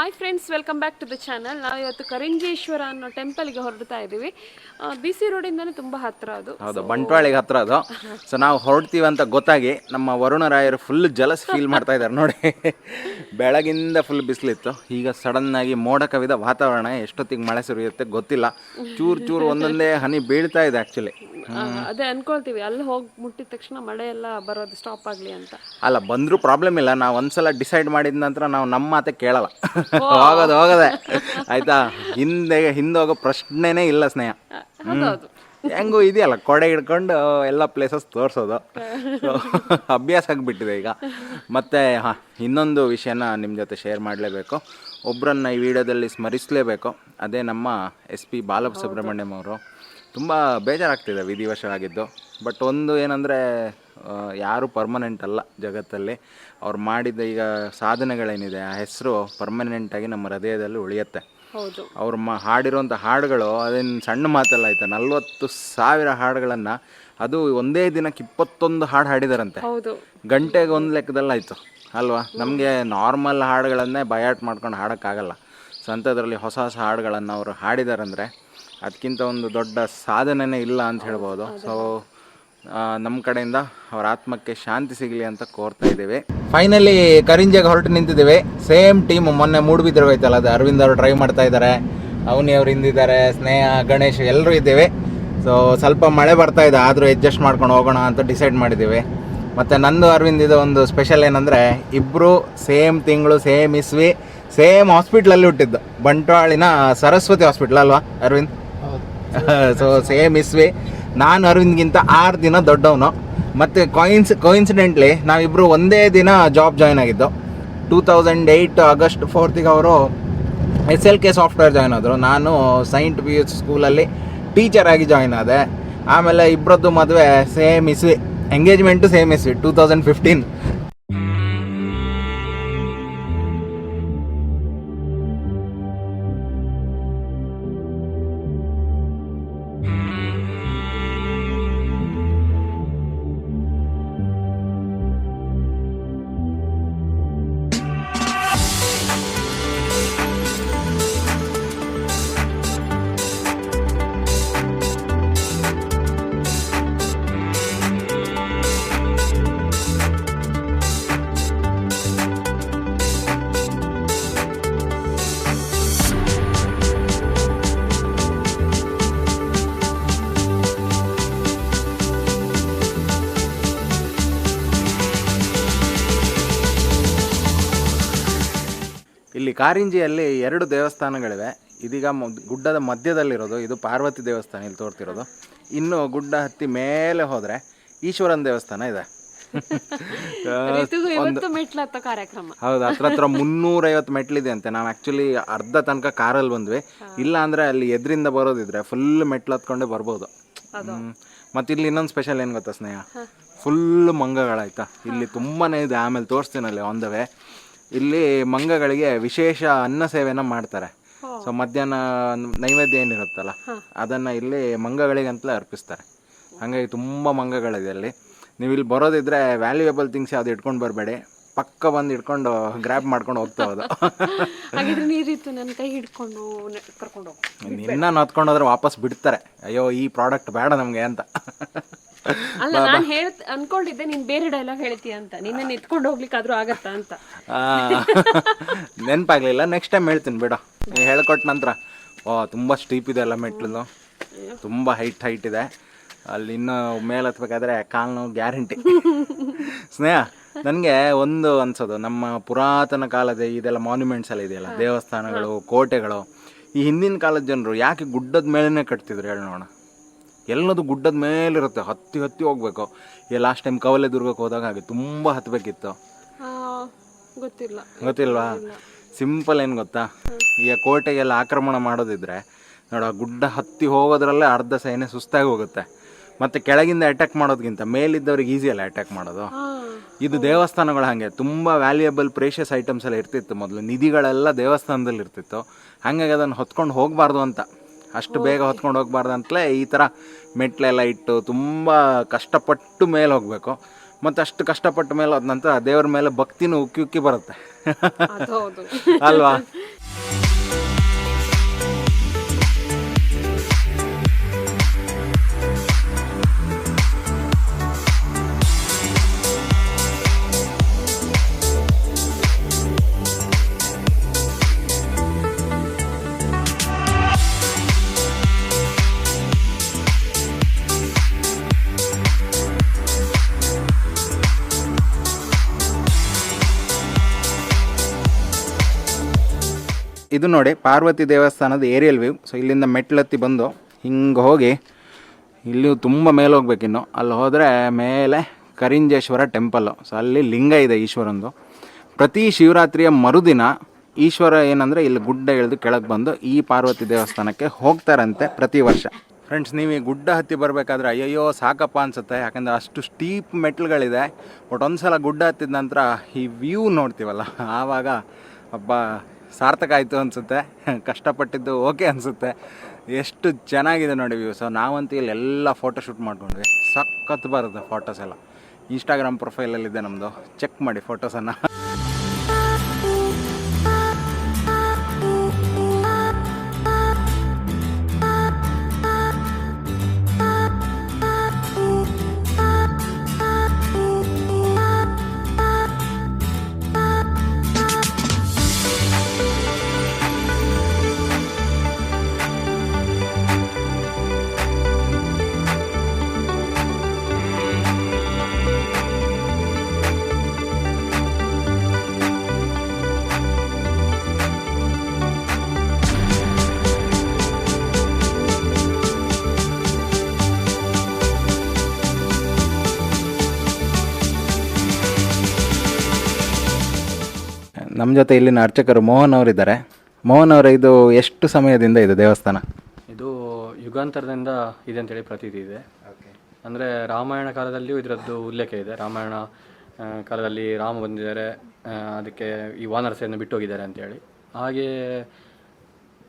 Hi friends, welcome back to the channel. ನಾವು ಇವತ್ತು ಕರಿಂಜೇಶ್ವರ ಅನ್ನೋ ಟೆಂಪಲ್ಗೆ ಹೊರಡ್ತಾ ಇದ್ದೀವಿ. ಬಿ ಸಿ ರೋಡಿಂದನೇ ತುಂಬ ಹತ್ತಿರ ಅದು. ಹೌದು, ಬಂಟ್ವಾಳಿಗೆ ಹತ್ರ ಅದು. ಸೊ ನಾವು ಹೊರಡ್ತೀವಿ ಅಂತ ಗೊತ್ತಾಗಿ ನಮ್ಮ ವರುಣರಾಯರು ಫುಲ್ ಜಲಸ್ ಫೀಲ್ ಮಾಡ್ತಾ ಇದ್ದಾರೆ ನೋಡಿ. ಬೆಳಗಿಂದ ಫುಲ್ ಬಿಸಿಲಿತ್ತು, ಈಗ ಸಡನ್ ಆಗಿ ಮೋಡ ಕವಿದ ವಾತಾವರಣ. ಎಷ್ಟೊತ್ತಿಗೆ ಮಳೆ ಸುರಿಯುತ್ತೆ ಗೊತ್ತಿಲ್ಲ. ಚೂರು ಚೂರು ಒಂದೊಂದೇ ಹನಿ ಬೀಳ್ತಾ ಇದೆ ಆ್ಯಕ್ಚುಲಿ. ಅದೇ ಅನ್ಕೊಳ್ತೀವಿ ಅಲ್ಲಿ ಹೋಗಿ ಮುಟ್ಟಿದ ತಕ್ಷಣ ಮಳೆ ಎಲ್ಲ ಬರೋದು ಸ್ಟಾಪ್ ಆಗಲಿ ಅಂತ. ಅಲ್ಲ, ಬಂದರೂ ಪ್ರಾಬ್ಲಮ್ ಇಲ್ಲ. ನಾವು ಒಂದ್ಸಲ ಡಿಸೈಡ್ ಮಾಡಿದ ನಂತರ ನಾವು ನಮ್ಮ ಮಾತೆ ಕೇಳಲ್ಲ. ಹೋಗೋದೆ ಆಯ್ತಾ. ಹಿಂದೋಗೋ ಪ್ರಶ್ನೆನೇ ಇಲ್ಲ ಸ್ನೇಹ. ಹೆಂಗೂ ಇದೆಯಲ್ಲ, ಕೊಡೆ ಹಿಡ್ಕೊಂಡು ಎಲ್ಲ ಪ್ಲೇಸಸ್ ತೋರಿಸೋದು. ಸೊ ಅಭ್ಯಾಸ ಆಗಿಬಿಟ್ಟಿದೆ ಈಗ. ಮತ್ತು ಇನ್ನೊಂದು ವಿಷಯನ ನಿಮ್ಮ ಜೊತೆ ಶೇರ್ ಮಾಡಲೇಬೇಕು. ಒಬ್ಬರನ್ನ ಈ ವಿಡಿಯೋದಲ್ಲಿ ಸ್ಮರಿಸಲೇಬೇಕು. ಅದೇ ನಮ್ಮ SP ಬಾಲಸುಬ್ರಹ್ಮಣ್ಯಂ ಅವರು. ತುಂಬ ಬೇಜಾರಾಗ್ತಿದೆ ವಿಧಿವಶವಾಗಿದ್ದು. ಬಟ್ ಒಂದು ಏನಂದರೆ, ಯಾರೂ ಪರ್ಮನೆಂಟ್ ಅಲ್ಲ ಜಗತ್ತಲ್ಲಿ. ಅವ್ರು ಮಾಡಿದ ಈಗ ಸಾಧನೆಗಳೇನಿದೆ, ಆ ಹೆಸರು ಪರ್ಮನೆಂಟಾಗಿ ನಮ್ಮ ಹೃದಯದಲ್ಲಿ ಉಳಿಯುತ್ತೆ. ಅವ್ರು ಹಾಡಿರೋಂಥ ಹಾಡುಗಳು ಅದೇನು ಸಣ್ಣ ಮಾತಲ್ಲ ಆಯ್ತಾ. 40,000 ಹಾಡುಗಳನ್ನು, ಅದು ಒಂದೇ ದಿನಕ್ಕೆ 21 ಹಾಡು ಹಾಡಿದಾರಂತೆ. ಗಂಟೆಗೆ ಒಂದು ಲೆಕ್ಕದಲ್ಲಾಯಿತು ಅಲ್ವಾ. ನಮಗೆ ನಾರ್ಮಲ್ ಹಾಡುಗಳನ್ನೇ ಬಯಾಟ್ ಮಾಡ್ಕೊಂಡು ಹಾಡೋಕ್ಕಾಗಲ್ಲ. ಅಂಥದ್ರಲ್ಲಿ ಹೊಸ ಹೊಸ ಹಾಡುಗಳನ್ನು ಅವರು ಹಾಡಿದಾರಂದರೆ ಅದಕ್ಕಿಂತ ಒಂದು ದೊಡ್ಡ ಸಾಧನೆನೇ ಇಲ್ಲ ಅಂತ ಹೇಳ್ಬೋದು. ಸೊ ನಮ್ಮ ಕಡೆಯಿಂದ ಅವ್ರ ಆತ್ಮಕ್ಕೆ ಶಾಂತಿ ಸಿಗಲಿ ಅಂತ ಕೋರ್ತಾ ಇದ್ದೀವಿ. ಫೈನಲಿ ಕರಿಂಜಿಗೆ ಹೊರಟು ನಿಂತಿದ್ದೀವಿ. Same team. ಮೊನ್ನೆ ಮೂಡುಬಿದ್ರೆ ಹೋಯ್ತಲ್ಲ, ಅದು ಅರವಿಂದ್ ಅವರು ಡ್ರೈವ್ ಮಾಡ್ತಾ ಇದ್ದಾರೆ, ಅವನಿ ಅವ್ರು ಹಿಂದಿದ್ದಾರೆ, ಸ್ನೇಹ, ಗಣೇಶ್ ಎಲ್ಲರೂ ಇದ್ದೀವಿ. ಸೊ ಸ್ವಲ್ಪ ಮಳೆ ಬರ್ತಾ ಇದೆ, ಆದರೂ ಅಡ್ಜಸ್ಟ್ ಮಾಡ್ಕೊಂಡು ಹೋಗೋಣ ಅಂತ ಡಿಸೈಡ್ ಮಾಡಿದ್ದೀವಿ. ಮತ್ತು ನಂದು ಅರವಿಂದ್ ಇದು ಒಂದು ಸ್ಪೆಷಲ್ ಏನಂದರೆ, ಇಬ್ಬರು ಸೇಮ್ ತಿಂಗಳು, ಸೇಮ್ ಇಸ್ವಿ, ಸೇಮ್ ಹಾಸ್ಪಿಟ್ಲಲ್ಲಿ ಹುಟ್ಟಿದ್ದು. ಬಂಟ್ವಾಳಿನ ಸರಸ್ವತಿ ಹಾಸ್ಪಿಟ್ಲ್ ಅಲ್ವಾ ಅರವಿಂದ್? ಸೊ ಸೇಮ್ ಇಸ್ವಿ. ನಾನು ಅರವಿಂದ್ಗಿಂತ 6 ದಿನ ದೊಡ್ಡವನು. ಮತ್ತು ಕೋಇನ್ಸಿಡೆಂಟ್ಲಿ ನಾವಿಬ್ಬರು ಒಂದೇ ದಿನ ಜಾಬ್ ಜಾಯ್ನ್ ಆಗಿದ್ದು. 2008 ಆಗಸ್ಟ್ 4th ಅವರು SLK ಸಾಫ್ಟ್ವೇರ್ ಜಾಯ್ನ್ ಆದರು. ನಾನು ಸೈಂಟ್ PH ಸ್ಕೂಲಲ್ಲಿ ಟೀಚರ್ ಆಗಿ ಜಾಯ್ನ್ ಆದೆ. ಆಮೇಲೆ ಇಬ್ಬರದ್ದು ಮದುವೆ ಸೇಮ್ ಇಸ್ವಿ, ಎಂಗೇಜ್ಮೆಂಟು ಸೇಮ್ ಇಸ್ವಿ 2015. ಇಲ್ಲಿ ಕಾರಿಂಜಿಯಲ್ಲಿ 2 ದೇವಸ್ಥಾನಗಳಿವೆ. ಇದೀಗ ಗುಡ್ಡದ ಮಧ್ಯದಲ್ಲಿರೋದು ಇದು ಪಾರ್ವತಿ ದೇವಸ್ಥಾನ, ಇಲ್ಲಿ ತೋರ್ತಿರೋದು. ಇನ್ನು ಗುಡ್ಡ ಹತ್ತಿ ಮೇಲೆ ಹೋದರೆ ಈಶ್ವರನ ದೇವಸ್ಥಾನ ಇದೆ. ಹೌದು, ಹತ್ರ 350 ಮೆಟ್ಲಿದೆ ಅಂತೆ. ನಾವು ಆ್ಯಕ್ಚುಲಿ ಅರ್ಧ ತನಕ ಕಾರಲ್ಲಿ ಬಂದ್ವಿ. ಇಲ್ಲ ಅಂದರೆ ಅಲ್ಲಿ ಎದ್ರಿಂದ ಬರೋದಿದ್ರೆ ಫುಲ್ ಮೆಟ್ಲು ಹತ್ಕೊಂಡೇ ಬರ್ಬೋದು. ಮತ್ತು ಇಲ್ಲಿ ಇನ್ನೊಂದು ಸ್ಪೆಷಲ್ ಏನು ಗೊತ್ತಾ ಸ್ನೇಹ, ಫುಲ್ ಮಂಗಗಳಾಯ್ತಾ. ಇಲ್ಲಿ ತುಂಬಾ ಇದೆ, ಆಮೇಲೆ ತೋರಿಸ್ತೀನಲ್ಲಿ ಆನ್ ದ ವೇ. ಇಲ್ಲಿ ಮಂಗಗಳಿಗೆ ವಿಶೇಷ ಅನ್ನ ಸೇವೆನ ಮಾಡ್ತಾರೆ. ಸೊ ಮಧ್ಯಾಹ್ನ ನೈವೇದ್ಯ ಏನಿರುತ್ತಲ್ಲ, ಅದನ್ನು ಇಲ್ಲಿ ಮಂಗಗಳಿಗಂತಲೇ ಅರ್ಪಿಸ್ತಾರೆ. ಹಾಗಾಗಿ ತುಂಬ ಮಂಗಗಳಿದೆ ಅಲ್ಲಿ. ನೀವು ಇಲ್ಲಿ ಬರೋದಿದ್ರೆ ವ್ಯಾಲ್ಯೂಯಬಲ್ ಥಿಂಗ್ಸ್ ಯಾವ್ದು ಇಟ್ಕೊಂಡು ಬರಬೇಡಿ, ಪಕ್ಕ ಬಂದು ಇಟ್ಕೊಂಡು ಗ್ರ್ಯಾಬ್ ಮಾಡ್ಕೊಂಡು ಹೋಗ್ತಾ ಹೋದು. ನಿನ್ನ ಹೊತ್ಕೊಂಡು ಹೋದ್ರೆ ವಾಪಸ್ ಬಿಡ್ತಾರೆ, ಅಯ್ಯೋ ಈ ಪ್ರಾಡಕ್ಟ್ ಬೇಡ ನಮಗೆ ಅಂತ. ಅಲ್ಲ, ನಾನು ಅನ್ಕೊಂಡಿದ್ದೆ ನೀನ್ ಬೇರೆ ಡೈಲಾಗ್ ಹೇಳ್ತೀಯ ಅಂತ. ನಿನ್ನ ಎತ್ಕೊಂಡು ಹೋಗ್ಲಿಕ್ಕಾದ್ರೂ ಆಗತ್ತಾ ಅಂತ. ನೆನಪಾಗ್ಲಿಲ್ಲ, ನೆಕ್ಸ್ಟ್ ಟೈಮ್ ಹೇಳ್ತೀನಿ ಬಿಡು. ನೀವು ಹೇಳ್ಕೊಟ್ಟ ನಂತರ. ತುಂಬ ಸ್ಟೀಪ್ ಇದೆ ಎಲ್ಲ ಮೆಟ್ಲು, ತುಂಬ ಹೈಟ್ ಇದೆ. ಅಲ್ಲಿ ಇನ್ನೂ ಮೇಲೆ ಹತ್ಬೇಕಾದ್ರೆ ಕಾಲು ನೋವು ಗ್ಯಾರಂಟಿ. ಸ್ನೇಹ, ನನಗೆ ಒಂದು ಅನ್ಸೋದು, ನಮ್ಮ ಪುರಾತನ ಕಾಲದ ಇದೆಲ್ಲ ಮಾನ್ಯುಮೆಂಟ್ಸ್ ಎಲ್ಲ ಇದೆಯಲ್ಲ, ದೇವಸ್ಥಾನಗಳು, ಕೋಟೆಗಳು, ಈ ಹಿಂದಿನ ಕಾಲದ ಜನರು ಯಾಕೆ ಗುಡ್ಡದ ಮೇಲೇ ಕಟ್ತಿದ್ರು ಹೇಳಿ ನೋಡೋಣ. ಎಲ್ಲದು ಗುಡ್ಡದ ಮೇಲಿರುತ್ತೆ, ಹತ್ತಿ ಹೋಗ್ಬೇಕು. ಲಾಸ್ಟ್ ಟೈಮ್ ಕವಲೆದುರ್ಗಕ್ಕೆ ಹೋದಾಗ ಹಾಗೆ ತುಂಬ ಹತ್ತಬೇಕಿತ್ತು. ಗೊತ್ತಿಲ್ವಾ? ಸಿಂಪಲ್ ಏನು ಗೊತ್ತಾ, ಈಗ ಕೋಟೆಗೆಲ್ಲ ಆಕ್ರಮಣ ಮಾಡೋದಿದ್ರೆ ನೋಡ, ಗುಡ್ಡ ಹತ್ತಿ ಹೋಗೋದ್ರಲ್ಲೇ ಅರ್ಧ ಸೈನ್ಯ ಸುಸ್ತಾಗಿ ಹೋಗುತ್ತೆ. ಮತ್ತು ಕೆಳಗಿಂದ ಅಟ್ಯಾಕ್ ಮಾಡೋದಕ್ಕಿಂತ ಮೇಲಿದ್ದವ್ರಿಗೆ ಈಸಿ ಅಲ್ಲ ಅಟ್ಯಾಕ್ ಮಾಡೋದು. ಇದು ದೇವಸ್ಥಾನಗಳು ಹಾಗೆ ತುಂಬ ವ್ಯಾಲ್ಯೂಯಬಲ್ ಪ್ರೇಷಿಯಸ್ ಐಟಮ್ಸ್ ಎಲ್ಲ ಇರ್ತಿತ್ತು ಮೊದಲು. ನಿಧಿಗಳೆಲ್ಲ ದೇವಸ್ಥಾನದಲ್ಲಿ ಇರ್ತಿತ್ತು. ಹಾಗಾಗಿ ಅದನ್ನು ಹೊತ್ಕೊಂಡು ಹೋಗಬಾರ್ದು ಅಂತ, ಅಷ್ಟು ಬೇಗ ಹೊತ್ಕೊಂಡು ಹೋಗ್ಬಾರ್ದು ಅಂತಲೇ ಈ ಥರ ಮೆಟ್ಲೆಲ್ಲ ಇಟ್ಟು ತುಂಬ ಕಷ್ಟಪಟ್ಟು ಮೇಲೆ ಹೋಗಬೇಕು. ಮತ್ತು ಅಷ್ಟು ಕಷ್ಟಪಟ್ಟ ಮೇಲೆ ಹೋದ ನಂತರ ದೇವ್ರ ಮೇಲೆ ಭಕ್ತಿನೂ ಉಕ್ಕಿ ಬರುತ್ತೆ ಅಲ್ವಾ. ಇದು ನೋಡಿ ಪಾರ್ವತಿ ದೇವಸ್ಥಾನದ ಏರಿಯಲ್ ವ್ಯೂ. ಸೊ ಇಲ್ಲಿಂದ ಮೆಟ್ಲತ್ತಿ ಬಂದು ಹಿಂಗೆ ಹೋಗಿ ಇಲ್ಲಿ ತುಂಬ ಮೇಲೆ ಹೋಗ್ಬೇಕಿನ್ನು. ಅಲ್ಲಿ ಹೋದರೆ ಮೇಲೆ ಕರಿಂಜೇಶ್ವರ ಟೆಂಪಲ್ಲು. ಸೊ ಅಲ್ಲಿ ಲಿಂಗ ಇದೆ ಈಶ್ವರಂದು. ಪ್ರತಿ ಶಿವರಾತ್ರಿಯ ಮರುದಿನ ಈಶ್ವರ ಏನಂದರೆ ಇಲ್ಲಿ ಗುಡ್ಡ ಇಳಿದು ಕೆಳಗೆ ಬಂದು ಈ ಪಾರ್ವತಿ ದೇವಸ್ಥಾನಕ್ಕೆ ಹೋಗ್ತಾರಂತೆ ಪ್ರತಿ ವರ್ಷ. ಫ್ರೆಂಡ್ಸ್, ನೀವು ಈ ಗುಡ್ಡ ಹತ್ತಿ ಬರಬೇಕಾದ್ರೆ ಅಯ್ಯಯ್ಯೋ ಸಾಕಪ್ಪ ಅನಿಸುತ್ತೆ, ಯಾಕಂದರೆ ಅಷ್ಟು ಸ್ಟೀಪ್ ಮೆಟ್ಲುಗಳಿದೆ. ಬಟ್ ಒಂದು ಸಲ ಗುಡ್ಡ ಹತ್ತಿದ ನಂತರ ಈ ವ್ಯೂ ನೋಡ್ತೀವಲ್ಲ, ಆವಾಗ ಹಬ್ಬ ಸಾರ್ಥಕ ಆಯಿತು ಅನಿಸುತ್ತೆ. ಕಷ್ಟಪಟ್ಟಿದ್ದು ಓಕೆ ಅನಿಸುತ್ತೆ. ಎಷ್ಟು ಚೆನ್ನಾಗಿದೆ ನೋಡಿ ವ್ಯೂ. ಸೊ ನಾವಂತೂ ಇಲ್ಲಿ ಎಲ್ಲ ಫೋಟೋ ಶೂಟ್ ಮಾಡ್ಕೊಂಡ್ವಿ. ಸಖತ್ ಬರುತ್ತೆ ಫೋಟೋಸ್ ಎಲ್ಲ. ಇನ್ಸ್ಟಾಗ್ರಾಮ್ ಪ್ರೊಫೈಲಲ್ಲಿದೆ ನಮ್ಮದು, ಚೆಕ್ ಮಾಡಿ ಫೋಟೋಸನ್ನು. ನಮ್ಮ ಜೊತೆ ಇಲ್ಲಿನ ಅರ್ಚಕರು ಮೋಹನ್ ಅವರಿದ್ದಾರೆ. ಮೋಹನ್ ಅವರೇ, ಇದು ಎಷ್ಟು ಸಮಯದಿಂದ ಇದೆ ದೇವಸ್ಥಾನ? ಇದು ಯುಗಾಂತರದಿಂದ ಇದೆ ಅಂತೇಳಿ ಪ್ರತೀತಿ ಇದೆ. ಅಂದರೆ ರಾಮಾಯಣ ಕಾಲದಲ್ಲಿಯೂ ಇದರದ್ದು ಉಲ್ಲೇಖ ಇದೆ. ರಾಮಾಯಣ ಕಾಲದಲ್ಲಿ ರಾಮ ಬಂದಿದ್ದಾರೆ, ಅದಕ್ಕೆ ಈ ವಾನರ ಸೇನೆ ಬಿಟ್ಟು ಹೋಗಿದ್ದಾರೆ ಅಂತೇಳಿ. ಹಾಗೆ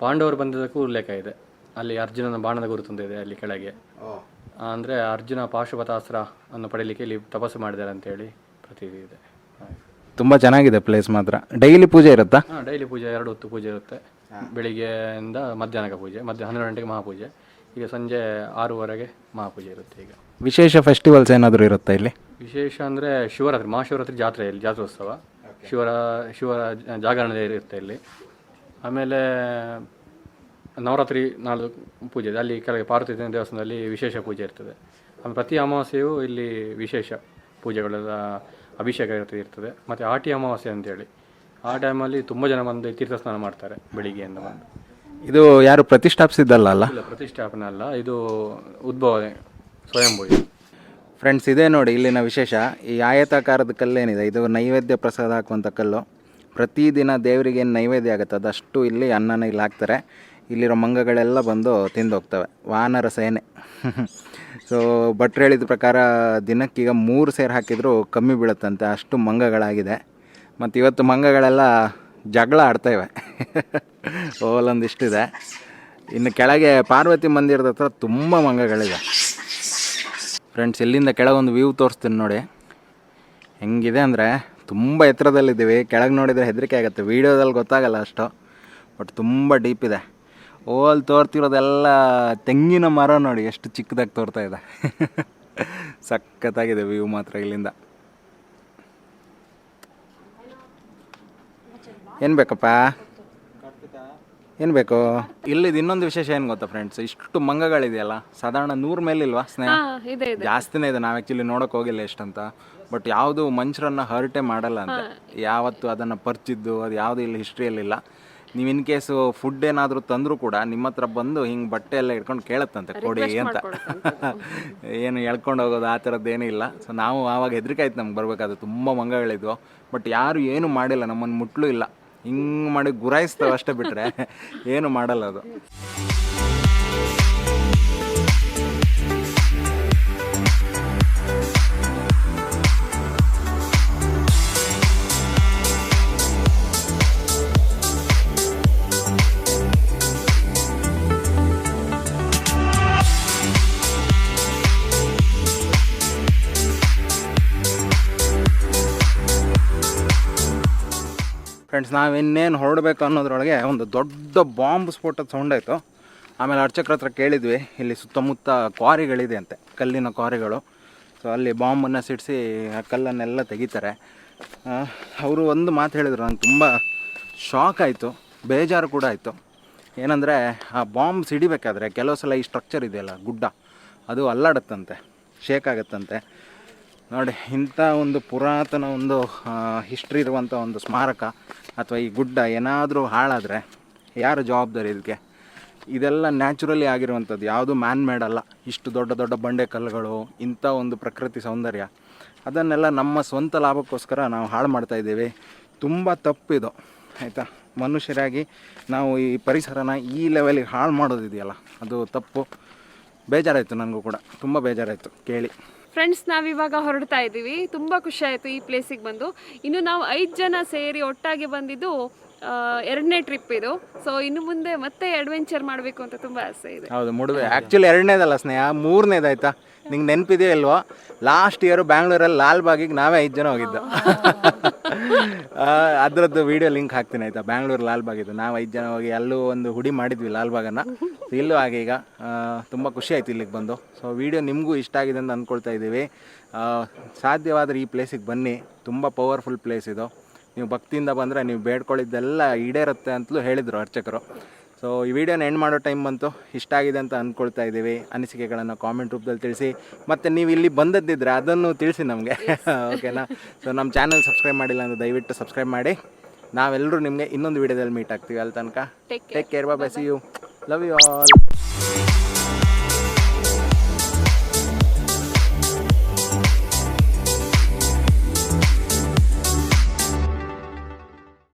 ಪಾಂಡವರು ಬಂದಿದ್ದಕ್ಕೂ ಉಲ್ಲೇಖ ಇದೆ. ಅಲ್ಲಿ ಅರ್ಜುನನ ಬಾಣದ ಗುರುತು ಇದೆ ಅಲ್ಲಿ ಕೆಳಗೆ. ಅಂದರೆ ಅರ್ಜುನ ಪಾಶುಪತಾಸ್ತ್ರ ಅನ್ನು ಪಡೀಲಿಕ್ಕೆ ಇಲ್ಲಿ ತಪಸ್ಸು ಮಾಡಿದ್ದಾರೆ ಅಂತೇಳಿ ಪ್ರತೀತಿ ಇದೆ. ತುಂಬ ಚೆನ್ನಾಗಿದೆ ಪ್ಲೇಸ್ ಮಾತ್ರ. ಡೈಲಿ ಪೂಜೆ ಇರುತ್ತಾ? ಹಾಂ, ಡೈಲಿ ಪೂಜೆ, 2 ಹೊತ್ತು ಪೂಜೆ ಇರುತ್ತೆ. ಬೆಳಿಗ್ಗೆಯಿಂದ ಮಧ್ಯಾಹ್ನಕ್ಕೆ ಪೂಜೆ, 12 ಗಂಟೆಗೆ ಮಹಾಪೂಜೆ, ಈಗ ಸಂಜೆ 6:00ವರೆಗೆ ಮಹಾಪೂಜೆ ಇರುತ್ತೆ. ಈಗ ವಿಶೇಷ ಫೆಸ್ಟಿವಲ್ಸ್ ಏನಾದರೂ ಇರುತ್ತಾ ಇಲ್ಲಿ? ವಿಶೇಷ ಅಂದರೆ ಶಿವರಾತ್ರಿ, ಮಹಾಶಿವರಾತ್ರಿ ಜಾತ್ರೆ, ಇಲ್ಲಿ ಜಾತ್ರೋತ್ಸವ, ಶಿವ ಜಾಗರಣೆ ಇರುತ್ತೆ ಇಲ್ಲಿ. ಆಮೇಲೆ ನವರಾತ್ರಿ 4 ಪೂಜೆ ಇದೆ ಅಲ್ಲಿ ಕೆಳಗೆ ಪಾರ್ವತಿ ದೇವಸ್ಥಾನದಲ್ಲಿ ವಿಶೇಷ ಪೂಜೆ ಇರ್ತದೆ. ಆಮೇಲೆ ಪ್ರತಿ ಅಮಾವಾಸ್ಯೆಯೂ ಇಲ್ಲಿ ವಿಶೇಷ ಪೂಜೆಗಳೆಲ್ಲ ಅಭಿಷೇಕ ಇರ್ತದೆ. ಮತ್ತು ಆಟಿ ಅಮಾವಾಸ್ಯೆ ಅಂತೇಳಿ ಆ ಟೈಮಲ್ಲಿ ತುಂಬ ಜನ ಬಂದು ತೀರ್ಥ ಸ್ನಾನ ಮಾಡ್ತಾರೆ ಬೆಳಿಗ್ಗೆಯಿಂದ ಬಂದು. ಇದು ಯಾರು ಪ್ರತಿಷ್ಠಾಪಿಸಿದ್ದಲ್ಲ ಅಲ್ಲ? ಇಲ್ಲ, ಪ್ರತಿಷ್ಠಾಪನೆ ಅಲ್ಲ, ಇದು ಉದ್ಭವ ಸ್ವಯಂಭೂ. ಫ್ರೆಂಡ್ಸ್, ಇದೇ ನೋಡಿ ಇಲ್ಲಿನ ವಿಶೇಷ. ಈ ಆಯತಾಕಾರದ ಕಲ್ಲೇನಿದೆ, ಇದು ನೈವೇದ್ಯ ಪ್ರಸಾದ ಹಾಕುವಂಥ ಕಲ್ಲು. ಪ್ರತಿದಿನ ದೇವರಿಗೆ ಏನು ನೈವೇದ್ಯ ಆಗುತ್ತೆ ಅದಷ್ಟು ಇಲ್ಲಿ ಅನ್ನನ ಇಲ್ಲಿ ಹಾಕ್ತಾರೆ. ಇಲ್ಲಿರೋ ಮಂಗಗಳೆಲ್ಲ ಬಂದು ತಿಂದು ಹೋಗ್ತವೆ, ವಾನರ ಸೇನೆ. ಸೊ ಭಟ್ರು ಹೇಳಿದ ಪ್ರಕಾರ ದಿನಕ್ಕೀಗ 3 ಸೇರು ಹಾಕಿದರೂ ಕಮ್ಮಿ ಬೀಳುತ್ತಂತೆ, ಅಷ್ಟು ಮಂಗಗಳಾಗಿದೆ. ಮತ್ತು ಇವತ್ತು ಮಂಗಗಳೆಲ್ಲ ಜಗಳ ಆಡ್ತಾಯಿವೆ. ಓಲೊಂದಿಷ್ಟಿದೆ. ಇನ್ನು ಕೆಳಗೆ ಪಾರ್ವತಿ ಮಂದಿರದ ಹತ್ರ ತುಂಬ ಮಂಗಗಳಿದೆ. ಫ್ರೆಂಡ್ಸ್, ಇಲ್ಲಿಂದ ಕೆಳಗೊಂದು ವ್ಯೂ ತೋರಿಸ್ತೀನಿ ನೋಡಿ. ಹೆಂಗಿದೆ ಅಂದರೆ ತುಂಬ ಎತ್ತರದಲ್ಲಿದ್ದೀವಿ. ಕೆಳಗೆ ನೋಡಿದರೆ ಹೆದರಿಕೆ ಆಗುತ್ತೆ, ವೀಡಿಯೋದಲ್ಲಿ ಗೊತ್ತಾಗಲ್ಲ ಅಷ್ಟು, ಬಟ್ ತುಂಬ ಡೀಪ್ ಇದೆ. ಅಲ್ಲಿ ತೋರ್ತಿರೋದೆಲ್ಲ ತೆಂಗಿನ ಮರ ನೋಡಿ, ಎಷ್ಟು ಚಿಕ್ಕದಾಗಿ ತೋರ್ತಾ ಇದೆ. ಸಖತ್ತಾಗಿದೆ ವ್ಯೂ ಮಾತ್ರ ಇಲ್ಲಿಂದ. ಏನು ಬೇಕಪ್ಪ, ಏನು ಬೇಕು? ಇಲ್ಲಿದ್ದು ಇನ್ನೊಂದು ವಿಶೇಷ ಏನು ಗೊತ್ತಾ ಫ್ರೆಂಡ್ಸ್, ಇಷ್ಟು ಮಂಗಗಳಿದೆಯಲ್ಲ, ಸಾಧಾರಣ 100 ಮೇಲಿಲ್ವಾ ಸ್ನೇಹ? ಜಾಸ್ತಿನೇ ಇದೆ. ನಾವು ಆ್ಯಕ್ಚುಲಿ ನೋಡೋಕೆ ಹೋಗಿಲ್ಲ ಎಷ್ಟಂತ. ಬಟ್ ಯಾವುದು ಮನುಷ್ಯರನ್ನ ಹರ್ಟೇ ಮಾಡಲ್ಲ ಅಂತ, ಯಾವತ್ತು ಅದನ್ನು ಪರ್ಚಿದ್ದು ಅದು ಯಾವುದು ಇಲ್ಲಿ ಹಿಸ್ಟ್ರಿಯಲ್ಲಿಲ್ಲ. ನೀವು ಇನ್ ಕೇಸು ಫುಡ್ ಏನಾದರೂ ತಂದರೂ ಕೂಡ ನಿಮ್ಮ ಹತ್ರ ಬಂದು ಹಿಂಗೆ ಬಟ್ಟೆ ಎಲ್ಲ ಇಟ್ಕೊಂಡು ಕೇಳುತ್ತಂತೆ, ಕೊಡಿ ಅಂತ. ಏನು ಎಳ್ಕೊಂಡು ಹೋಗೋದು ಆ ಥರದ್ದು ಏನೂ ಇಲ್ಲ. ಸೊ ನಾವು ಆವಾಗ ಹೆದರಿಕೆ ಆಯ್ತು ನಮ್ಗೆ ಬರಬೇಕಾದ್ರೆ, ತುಂಬ ಮಂಗಗಳಿದ್ವು. ಬಟ್ ಯಾರು ಏನು ಮಾಡಿಲ್ಲ, ನಮ್ಮನ್ನು ಮುಟ್ಲೂ ಇಲ್ಲ. ಹಿಂಗೆ ಮಾಡಿ ಗುರಾಯಿಸ್ತವೆ ಅಷ್ಟೇ, ಬಿಟ್ಟರೆ ಏನು ಮಾಡಲ್ಲ ಅದು. ಫ್ರೆಂಡ್ಸ್, ನಾವಿನ್ನೇನು ಹೊರಡಬೇಕು ಅನ್ನೋದ್ರೊಳಗೆ ಒಂದು ದೊಡ್ಡ ಬಾಂಬ್ ಸ್ಫೋಟದ ಸೌಂಡ್ ಆಯಿತು. ಆಮೇಲೆ ಅರ್ಚಕ್ರ ಹತ್ರ ಕೇಳಿದ್ವಿ, ಇಲ್ಲಿ ಸುತ್ತಮುತ್ತ ಕ್ವಾರಿಗಳಿದೆ ಅಂತೆ, ಕಲ್ಲಿನ ಕ್ವಾರಿಗಳು. ಸೊ ಅಲ್ಲಿ ಬಾಂಬನ್ನು ಸಿಡಿಸಿ ಆ ಕಲ್ಲನ್ನೆಲ್ಲ ತೆಗಿತಾರೆ. ಅವರು ಒಂದು ಮಾತು ಹೇಳಿದರು, ನಂಗೆ ತುಂಬ ಶಾಕ್ ಆಯಿತು, ಬೇಜಾರು ಕೂಡ ಆಯಿತು. ಏನಂದರೆ ಆ ಬಾಂಬ್ ಸಿಡಿಬೇಕಾದ್ರೆ ಕೆಲವು ಸಲ ಈ ಸ್ಟ್ರಕ್ಚರ್ ಇದೆಯಲ್ಲ ಗುಡ್ಡ, ಅದು ಅಲ್ಲಾಡುತ್ತಂತೆ, ಶೇಕ್ ಆಗುತ್ತಂತೆ. ನೋಡಿ, ಇಂಥ ಒಂದು ಪುರಾತನ ಒಂದು ಹಿಸ್ಟ್ರಿ ಇರುವಂಥ ಒಂದು ಸ್ಮಾರಕ ಅಥವಾ ಈ ಗುಡ್ಡ ಏನಾದರೂ ಹಾಳಾದರೆ ಯಾರು ಜವಾಬ್ದಾರಿ ಇದಕ್ಕೆ? ಇದೆಲ್ಲ ನ್ಯಾಚುರಲಿ ಆಗಿರುವಂಥದ್ದು, ಯಾವುದು ಮ್ಯಾನ್ ಮೇಡ್ ಅಲ್ಲ. ಇಷ್ಟು ದೊಡ್ಡ ದೊಡ್ಡ ಬಂಡೆ ಕಲ್ಲುಗಳು, ಇಂಥ ಒಂದು ಪ್ರಕೃತಿ ಸೌಂದರ್ಯ, ಅದನ್ನೆಲ್ಲ ನಮ್ಮ ಸ್ವಂತ ಲಾಭಕ್ಕೋಸ್ಕರ ನಾವು ಹಾಳು ಮಾಡ್ತಾಯಿದ್ದೀವಿ. ತುಂಬ ತಪ್ಪಿದು, ಆಯಿತಾ? ಮನುಷ್ಯರಾಗಿ ನಾವು ಈ ಪರಿಸರನ ಈ ಲೆವೆಲಿಗೆ ಹಾಳು ಮಾಡೋದಿದೆಯಲ್ಲ, ಅದು ತಪ್ಪು. ಬೇಜಾರಾಯಿತು, ನನಗೂ ಕೂಡ ತುಂಬ ಬೇಜಾರಾಯಿತು ಕೇಳಿ. ಫ್ರೆಂಡ್ಸ್, ನಾವಿವಾಗ ಹೊರಡ್ತಾ ಇದ್ದೀವಿ. ತುಂಬ ಖುಷಿ ಆಯಿತು ಈ ಪ್ಲೇಸಿಗೆ ಬಂದು. ಇನ್ನು ನಾವು 5 ಜನ ಸೇರಿ ಒಟ್ಟಾಗಿ ಬಂದಿದ್ದು 2ನೇ ಟ್ರಿಪ್ ಇದು. ಸೊ ಇನ್ನು ಮುಂದೆ ಮತ್ತೆ ಅಡ್ವೆಂಚರ್ ಮಾಡಬೇಕು ಅಂತ ತುಂಬ ಆಸೆ ಇದೆ. ಹೌದು, ಮುಡುವೆ ಆ್ಯಕ್ಚುಲಿ 2ನೇದಲ್ಲ ಸ್ನೇಹ, 3ನೇದಾಯ್ತಾ? ನಿಂಗೆ ನೆನಪಿದೆಯೋ ಇಲ್ವೋ? ಲಾಸ್ಟ್ ಇಯರು ಬ್ಯಾಂಗ್ಳೂರಲ್ಲಿ ಲಾಲ್ಬಾಗಿಗೆ ನಾವೇ 5 ಜನ ಹೋಗಿದ್ದು. ಅದರದ್ದು ವಿಡಿಯೋ ಲಿಂಕ್ ಹಾಕ್ತೀನಿ ಆಯಿತಾ? ಬ್ಯಾಂಗ್ಳೂರು ಲಾಲ್ಬಾಗಿದ್ದು ನಾವು 5 ಜನ ಹೋಗಿ ಅಲ್ಲೂ ಒಂದು ಹುಡಿ ಮಾಡಿದ್ವಿ ಲಾಲ್ಬಾಗನ್ನು. ಇಲ್ಲೂ ಹಾಗೆ ಈಗ ತುಂಬ ಖುಷಿ ಆಯಿತು ಇಲ್ಲಿಗೆ ಬಂದು. ಸೊ ವಿಡಿಯೋ ನಿಮಗೂ ಇಷ್ಟ ಆಗಿದೆ ಅಂತ ಅಂದ್ಕೊಳ್ತಾ ಇದ್ದೀವಿ. ಸಾಧ್ಯವಾದರೆ ಈ ಪ್ಲೇಸಿಗೆ ಬನ್ನಿ, ತುಂಬ ಪವರ್ಫುಲ್ ಪ್ಲೇಸ್ ಇದು. ನೀವು ಭಕ್ತಿಯಿಂದ ಬಂದರೆ ನೀವು ಬೇಡ್ಕೊಳ್ಳಿದ್ದೆಲ್ಲ ಈಡೇರುತ್ತೆ ಅಂತಲೂ ಹೇಳಿದರು ಅರ್ಚಕರು. ಸೊ ಈ ವಿಡಿಯೋನ ಎಂಡ್ ಮಾಡೋ ಟೈಮ್ ಬಂತು. ಇಷ್ಟ ಆಗಿದೆ ಅಂತ ಅಂದ್ಕೊಳ್ತಾ ಇದ್ದೀವಿ. ಅನಿಸಿಕೆಗಳನ್ನು ಕಾಮೆಂಟ್ ರೂಪದಲ್ಲಿ ತಿಳಿಸಿ, ಮತ್ತು ನೀವು ಇಲ್ಲಿ ಬಂದದ್ದಿದ್ರೆ ಅದನ್ನು ತಿಳಿಸಿ ನಮಗೆ, ಓಕೆನಾ? ಸೊ ನಮ್ಮ ಚಾನಲ್ ಸಬ್ಸ್ಕ್ರೈಬ್ ಮಾಡಿಲ್ಲ ಅಂದರೆ ದಯವಿಟ್ಟು ಸಬ್ಸ್ಕ್ರೈಬ್ ಮಾಡಿ. ನಾವೆಲ್ಲರೂ ನಿಮಗೆ ಇನ್ನೊಂದು ವಿಡಿಯೋದಲ್ಲಿ ಮೀಟ್ ಆಗ್ತೀವಿ. ಅಲ್ಲಿ ತನಕ take care, bye, see you, love you all.